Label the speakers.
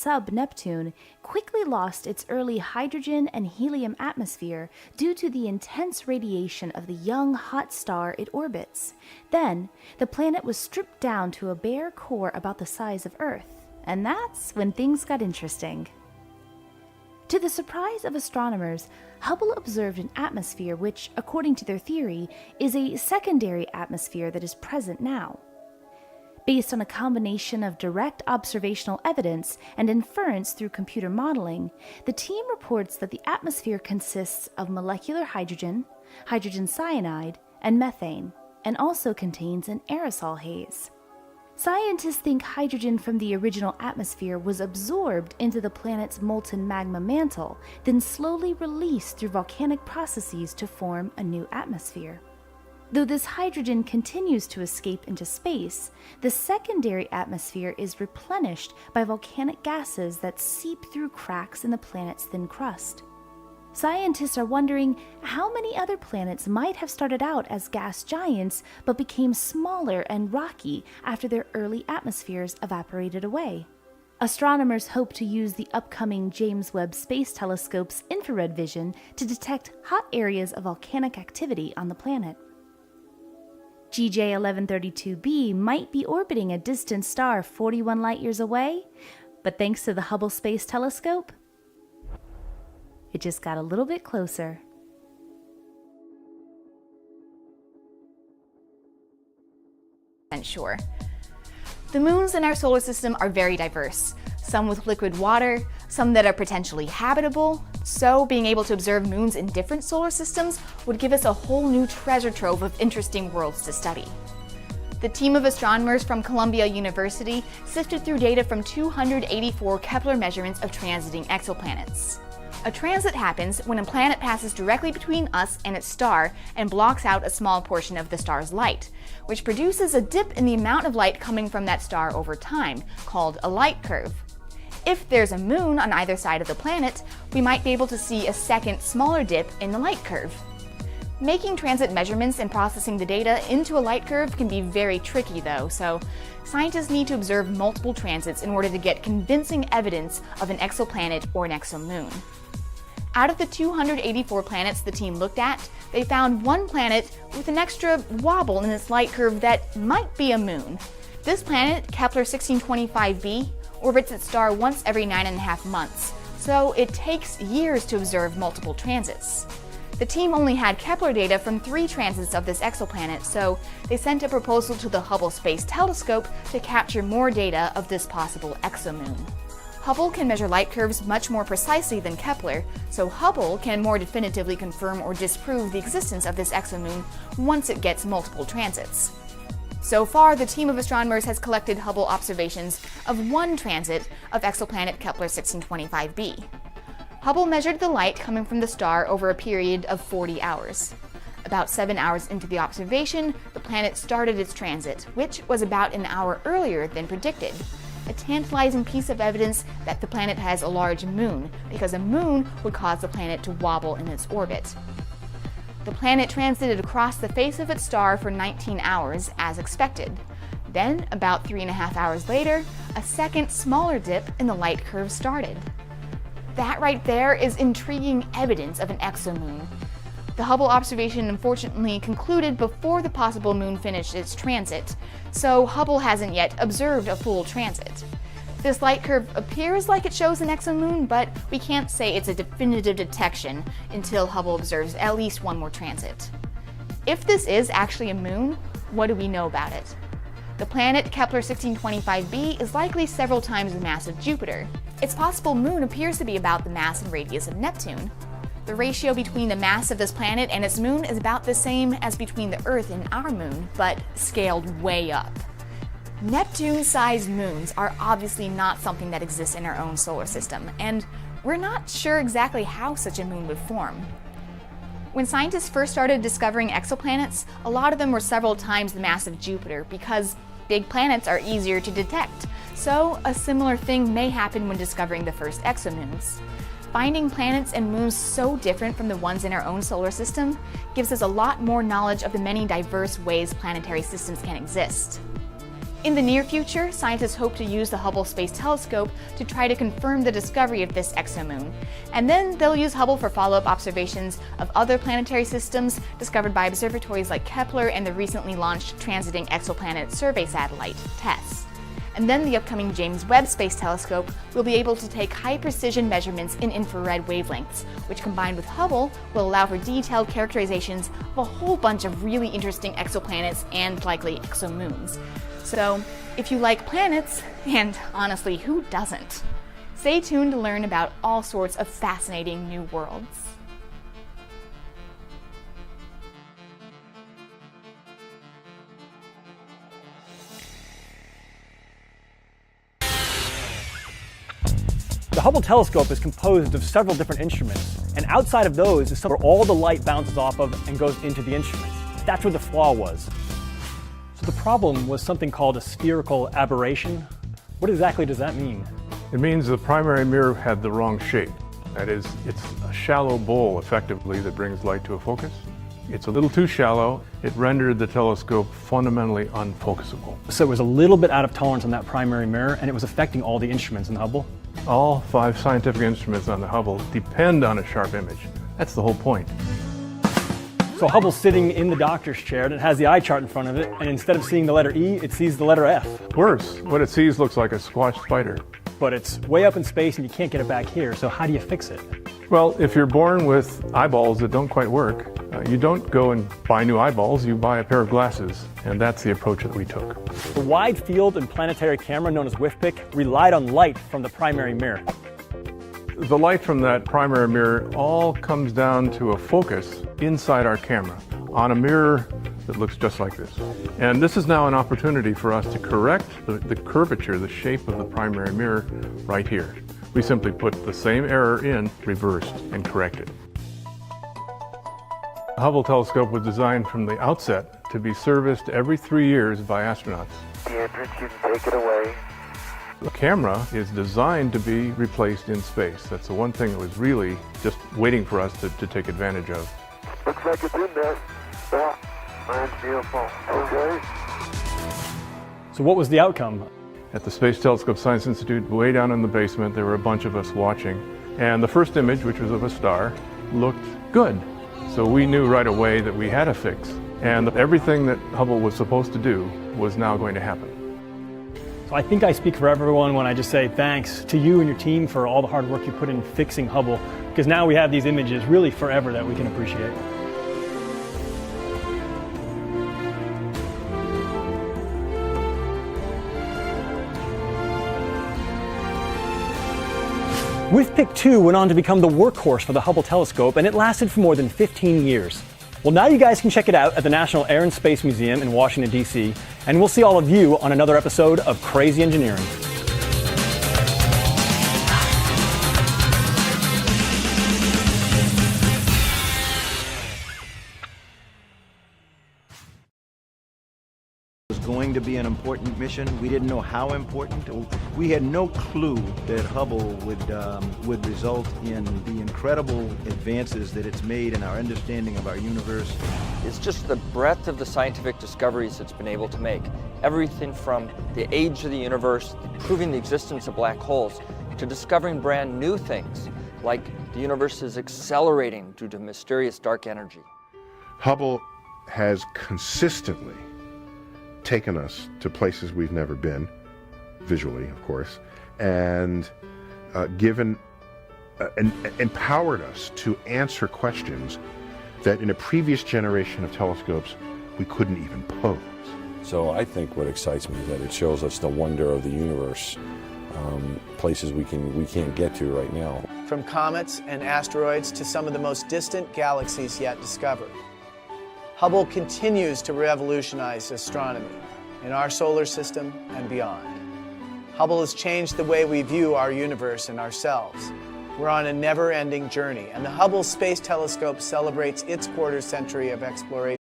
Speaker 1: sub-Neptune quickly lost its early hydrogen and helium atmosphere due to the intense radiation of the young hot star it orbits. Then, the planet was stripped down to a bare core about the size of Earth, and that's when things got interesting. To the surprise of astronomers, Hubble observed an atmosphere which, according to their theory, is a secondary atmosphere that is present now. Based on a combination of direct observational evidence and inference through computer modeling, the team reports that the atmosphere consists of molecular hydrogen, hydrogen cyanide, and methane, and also contains an aerosol haze. Scientists think hydrogen from the original atmosphere was absorbed into the planet's molten magma mantle, then slowly released through volcanic processes to form a new atmosphere. Though this hydrogen continues to escape into space, the secondary atmosphere is replenished by volcanic gases that seep through cracks in the planet's thin crust. Scientists are wondering how many other planets might have started out as gas giants but became smaller and rocky after their early atmospheres evaporated away. Astronomers hope to use the upcoming James Webb Space Telescope's infrared vision to detect hot areas of volcanic activity on the planet. GJ 1132b might be orbiting a distant star 41 light-years away, but thanks to the Hubble Space Telescope, it just got a little bit closer.
Speaker 2: Sure. The moons in our solar system are very diverse, some with liquid water, some that are potentially habitable, so being able to observe moons in different solar systems would give us a whole new treasure trove of interesting worlds to study. The team of astronomers from Columbia University sifted through data from 284 Kepler measurements of transiting exoplanets. A transit happens when a planet passes directly between us and its star and blocks out a small portion of the star's light, which produces a dip in the amount of light coming from that star over time, called a light curve. If there's a moon on either side of the planet, we might be able to see a second, smaller dip in the light curve. Making transit measurements and processing the data into a light curve can be very tricky though, so scientists need to observe multiple transits in order to get convincing evidence of an exoplanet or an exomoon. Out of the 284 planets the team looked at, they found one planet with an extra wobble in its light curve that might be a moon. This planet, Kepler 1625b, orbits its star once every 9.5 months, so it takes years to observe multiple transits. The team only had Kepler data from 3 transits of this exoplanet, so they sent a proposal to the Hubble Space Telescope to capture more data of this possible exomoon. Hubble can measure light curves much more precisely than Kepler, so Hubble can more definitively confirm or disprove the existence of this exomoon once it gets multiple transits. So far, the team of astronomers has collected Hubble observations of one transit of exoplanet Kepler 1625b. Hubble measured the light coming from the star over a period of 40 hours. About 7 hours into the observation, the planet started its transit, which was about an hour earlier than predicted. A tantalizing piece of evidence that the planet has a large moon, because a moon would cause the planet to wobble in its orbit. The planet transited across the face of its star for 19 hours, as expected. Then, about 3.5 hours later, a second, smaller dip in the light curve started. That right there is intriguing evidence of an exomoon. The Hubble observation unfortunately concluded before the possible moon finished its transit, so Hubble hasn't yet observed a full transit. This light curve appears like it shows an exomoon, but we can't say it's a definitive detection until Hubble observes at least one more transit. If this is actually a moon, what do we know about it? The planet Kepler 1625b is likely several times the mass of Jupiter. Its possible moon appears to be about the mass and radius of Neptune. The ratio between the mass of this planet and its moon is about the same as between the Earth and our moon, but scaled way up. Neptune-sized moons are obviously not something that exists in our own solar system, and we're not sure exactly how such a moon would form. When scientists first started discovering exoplanets, a lot of them were several times the mass of Jupiter because big planets are easier to detect, so a similar thing may happen when discovering the first exomoons. Finding planets and moons so different from the ones in our own solar system gives us a lot more knowledge of the many diverse ways planetary systems can exist. In the near future, scientists hope to use the Hubble Space Telescope to try to confirm the discovery of this exomoon. And then they'll use Hubble for follow-up observations of other planetary systems discovered by observatories like Kepler and the recently launched Transiting Exoplanet Survey satellite, TESS. And then the upcoming James Webb Space Telescope will be able to take high-precision measurements in infrared wavelengths, which combined with Hubble will allow for detailed characterizations of a whole bunch of really interesting exoplanets and likely exomoons. So, if you like planets, and honestly, who doesn't? Stay tuned to learn about all sorts of fascinating new worlds.
Speaker 3: The Hubble telescope is composed of several different instruments, and outside of those is where all the light bounces off of and goes into the instruments. That's where the flaw was. So the problem was something called a spherical aberration. What exactly does that mean?
Speaker 4: It means the primary mirror had the wrong shape. That is, it's a shallow bowl, effectively, that brings light to a focus. It's a little too shallow. It rendered the telescope fundamentally unfocusable.
Speaker 3: So it was a little bit out of tolerance on that primary mirror, and it was affecting all the instruments in the Hubble.
Speaker 4: All 5 scientific instruments on the Hubble depend on a sharp image. That's the whole point.
Speaker 3: So Hubble's sitting in the doctor's chair, and it has the eye chart in front of it, and instead of seeing the letter E, it sees the letter F.
Speaker 4: Worse, what it sees looks like a squashed spider.
Speaker 3: But it's way up in space, and you can't get it back here, so how do you fix it?
Speaker 4: Well, if you're born with eyeballs that don't quite work, you don't go and buy new eyeballs, you buy a pair of glasses, and that's the approach that we took.
Speaker 3: The wide field and planetary camera known as WIFPIC relied on light from the primary mirror.
Speaker 4: The light from that primary mirror all comes down to a focus inside our camera on a mirror that looks just like this. And this is now an opportunity for us to correct the curvature, the shape of the primary mirror right here. We simply put the same error in, reversed, and corrected. The Hubble telescope was designed from the outset to be serviced every 3 years by astronauts.
Speaker 5: Andrews, you can take it away.
Speaker 4: The camera is designed to be replaced in space. That's the one thing that was really just waiting for us to take advantage of.
Speaker 5: Looks like it's in there. Yeah, mine's beautiful. Okay.
Speaker 3: So what was the outcome?
Speaker 4: At the Space Telescope Science Institute, way down in the basement, there were a bunch of us watching. And the first image, which was of a star, looked good. So we knew right away that we had a fix. And everything that Hubble was supposed to do was now going to happen.
Speaker 3: So I think I speak for everyone when I just say thanks to you and your team for all the hard work you put in fixing Hubble, because now we have these images really forever that we can appreciate. WIFPIC 2 went on to become the workhorse for the Hubble telescope, and it lasted for more than 15 years. Well, now you guys can check it out at the National Air and Space Museum in Washington, D.C., and we'll see all of you on another episode of Crazy Engineering.
Speaker 6: Going to be an important mission. We didn't know how important. We had no clue that Hubble would result in the incredible advances that it's made in our understanding of our universe.
Speaker 7: It's just the breadth of the scientific discoveries it's been able to make. Everything from the age of the universe, proving the existence of black holes, to discovering brand new things, like the universe is accelerating due to mysterious dark energy.
Speaker 8: Hubble has consistently taken us to places we've never been, visually, of course, and empowered us to answer questions that in a previous generation of telescopes we couldn't even pose.
Speaker 9: So I think what excites me is that it shows us the wonder of the universe, places we can't get to right now.
Speaker 10: From comets and asteroids to some of the most distant galaxies yet discovered. Hubble continues to revolutionize astronomy in our solar system and beyond. Hubble has changed the way we view our universe and ourselves. We're on a never-ending journey, and the Hubble Space Telescope celebrates its quarter century of exploration.